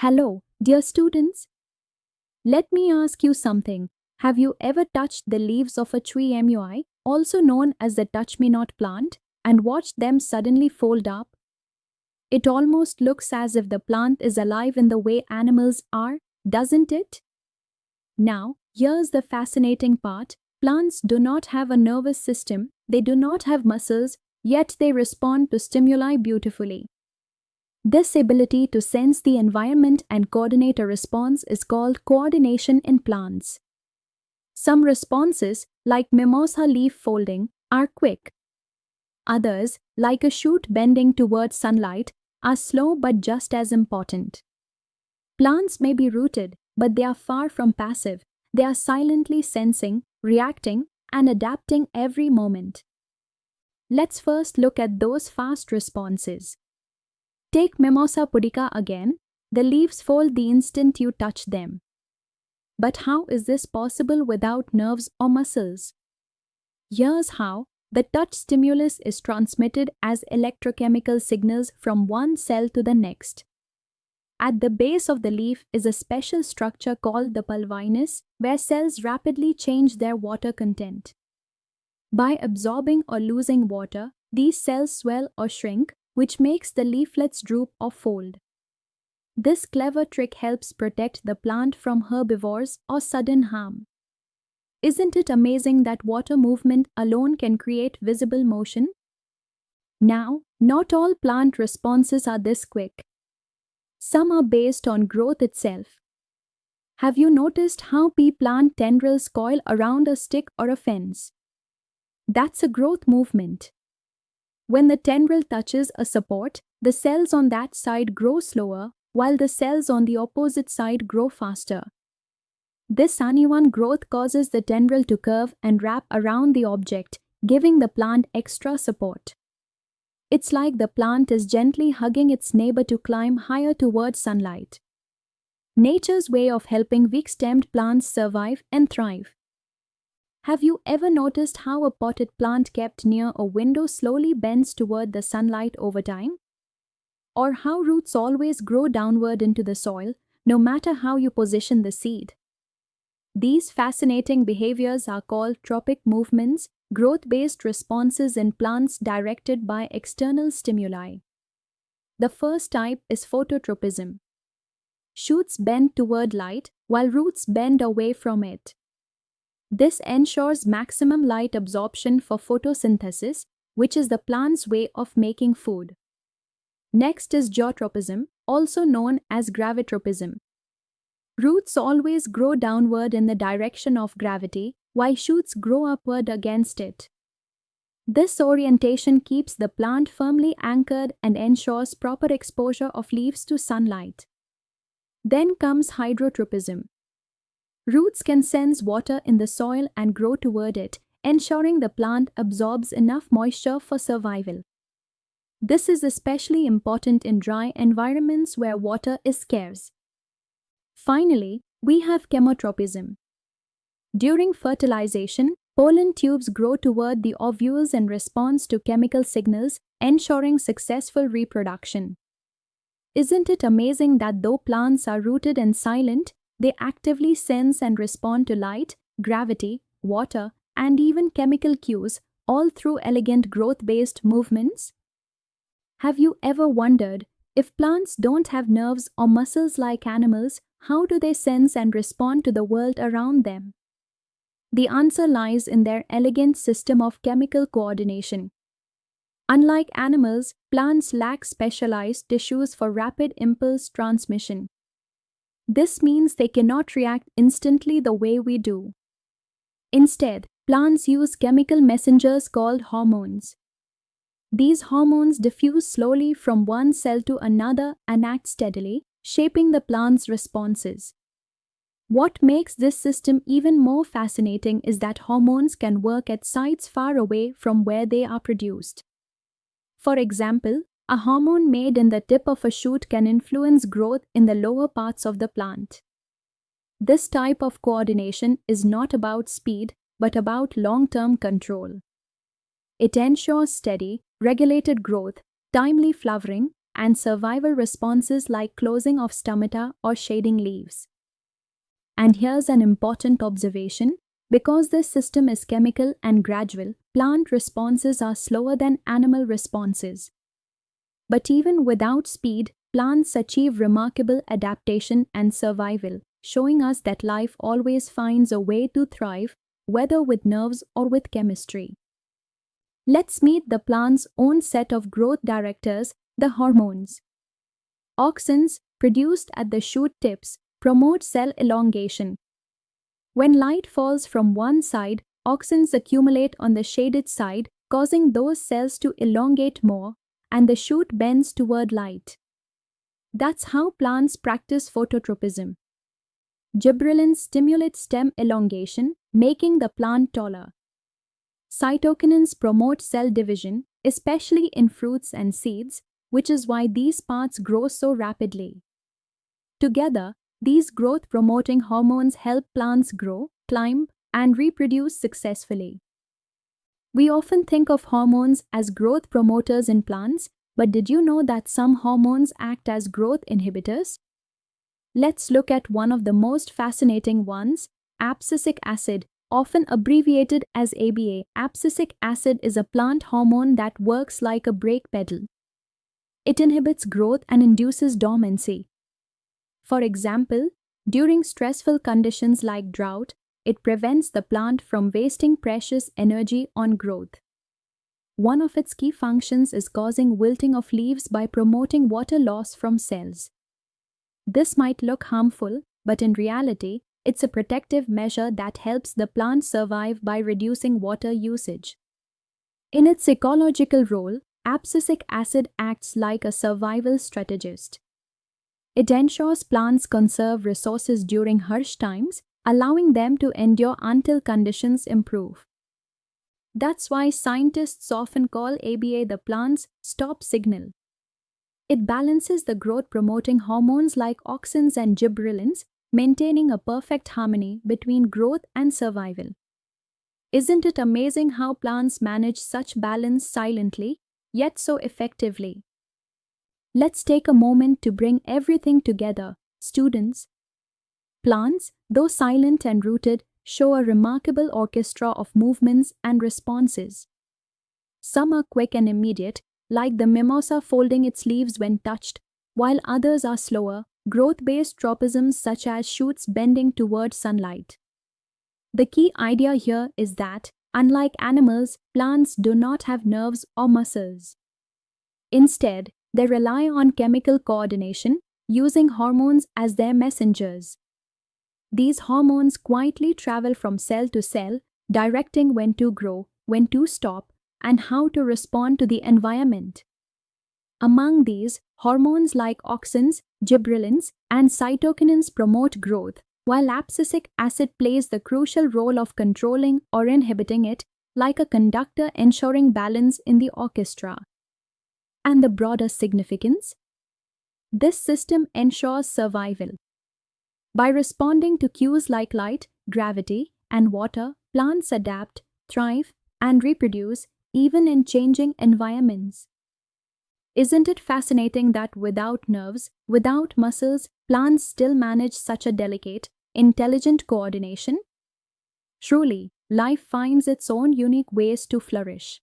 Hello, dear students. Let me ask you something. Have you ever touched the leaves of a tree MUI, also known as the touch me not plant, and watched them suddenly fold up? It almost looks as if the plant is alive in the way animals are, doesn't it? Now, here's the fascinating part. Plants do not have a nervous system, they do not have muscles, yet they respond to stimuli beautifully. This ability to sense the environment and coordinate a response is called coordination in plants. Some responses, like mimosa leaf folding, are quick. Others, like a shoot bending towards sunlight, are slow but just as important. Plants may be rooted, but they are far from passive. They are silently sensing, reacting, and adapting every moment. Let's first look at those fast responses. Take Mimosa pudica again. The leaves fold the instant you touch them. But how is this possible without nerves or muscles? Here's how. The touch stimulus is transmitted as electrochemical signals from one cell to the next. At the base of the leaf is a special structure called the pulvinus, where cells rapidly change their water content. By absorbing or losing water, these cells swell or shrink, which makes the leaflets droop or fold. This clever trick helps protect the plant from herbivores or sudden harm. Isn't it amazing that water movement alone can create visible motion? Now, not all plant responses are this quick. Some are based on growth itself. Have you noticed how pea plant tendrils coil around a stick or a fence? That's a growth movement. When the tendril touches a support, the cells on that side grow slower, while the cells on the opposite side grow faster. This uneven growth causes the tendril to curve and wrap around the object, giving the plant extra support. It's like the plant is gently hugging its neighbor to climb higher towards sunlight. Nature's way of helping weak-stemmed plants survive and thrive. Have you ever noticed how a potted plant kept near a window slowly bends toward the sunlight over time? Or how roots always grow downward into the soil, no matter how you position the seed? These fascinating behaviors are called tropic movements, growth-based responses in plants directed by external stimuli. The first type is phototropism. Shoots bend toward light, while roots bend away from it. This ensures maximum light absorption for photosynthesis, which is the plant's way of making food. Next is geotropism, also known as gravitropism. Roots always grow downward in the direction of gravity, while shoots grow upward against it. This orientation keeps the plant firmly anchored and ensures proper exposure of leaves to sunlight. Then comes hydrotropism. Roots can sense water in the soil and grow toward it, ensuring the plant absorbs enough moisture for survival. This is especially important in dry environments where water is scarce. Finally, we have chemotropism. During fertilization, pollen tubes grow toward the ovules in response to chemical signals, ensuring successful reproduction. Isn't it amazing that though plants are rooted and silent, they actively sense and respond to light, gravity, water, and even chemical cues, all through elegant growth-based movements? Have you ever wondered, if plants don't have nerves or muscles like animals, how do they sense and respond to the world around them? The answer lies in their elegant system of chemical coordination. Unlike animals, plants lack specialized tissues for rapid impulse transmission. This means they cannot react instantly the way we do. Instead, plants use chemical messengers called hormones. These hormones diffuse slowly from one cell to another and act steadily, shaping the plant's responses. What makes this system even more fascinating is that hormones can work at sites far away from where they are produced. For example, a hormone made in the tip of a shoot can influence growth in the lower parts of the plant. This type of coordination is not about speed, but about long-term control. It ensures steady, regulated growth, timely flowering, and survival responses like closing of stomata or shading leaves. And here's an important observation. Because this system is chemical and gradual, plant responses are slower than animal responses. But even without speed, plants achieve remarkable adaptation and survival, showing us that life always finds a way to thrive, whether with nerves or with chemistry. Let's meet the plant's own set of growth directors, the hormones. Auxins, produced at the shoot tips, promote cell elongation. When light falls from one side, auxins accumulate on the shaded side, causing those cells to elongate more, and the shoot bends toward light. That's how plants practice phototropism. Gibberellins stimulate stem elongation, making the plant taller. Cytokinins promote cell division, especially in fruits and seeds, which is why these parts grow so rapidly. Together, these growth-promoting hormones help plants grow, climb, and reproduce successfully. We often think of hormones as growth promoters in plants, but did you know that some hormones act as growth inhibitors? Let's look at one of the most fascinating ones, abscisic acid, often abbreviated as ABA. Abscisic acid is a plant hormone that works like a brake pedal. It inhibits growth and induces dormancy. For example, during stressful conditions like drought, it prevents the plant from wasting precious energy on growth. One of its key functions is causing wilting of leaves by promoting water loss from cells. This might look harmful, but in reality, it's a protective measure that helps the plant survive by reducing water usage. In its ecological role, abscisic acid acts like a survival strategist. It ensures plants conserve resources during harsh times, allowing them to endure until conditions improve. That's why scientists often call ABA the plant's stop signal. It balances the growth-promoting hormones like auxins and gibberellins, maintaining a perfect harmony between growth and survival. Isn't it amazing how plants manage such balance silently, yet so effectively? Let's take a moment to bring everything together, students. Plants, though silent and rooted, show a remarkable orchestra of movements and responses. Some are quick and immediate, like the mimosa folding its leaves when touched, while others are slower, growth-based tropisms such as shoots bending toward sunlight. The key idea here is that, unlike animals, plants do not have nerves or muscles. Instead, they rely on chemical coordination, using hormones as their messengers. These hormones quietly travel from cell to cell, directing when to grow, when to stop, and how to respond to the environment. Among these, hormones like auxins, gibberellins, and cytokinins promote growth, while abscisic acid plays the crucial role of controlling or inhibiting it, like a conductor ensuring balance in the orchestra. And the broader significance? This system ensures survival. By responding to cues like light, gravity, and water, plants adapt, thrive, and reproduce even in changing environments. Isn't it fascinating that without nerves, without muscles, plants still manage such a delicate, intelligent coordination? Truly, life finds its own unique ways to flourish.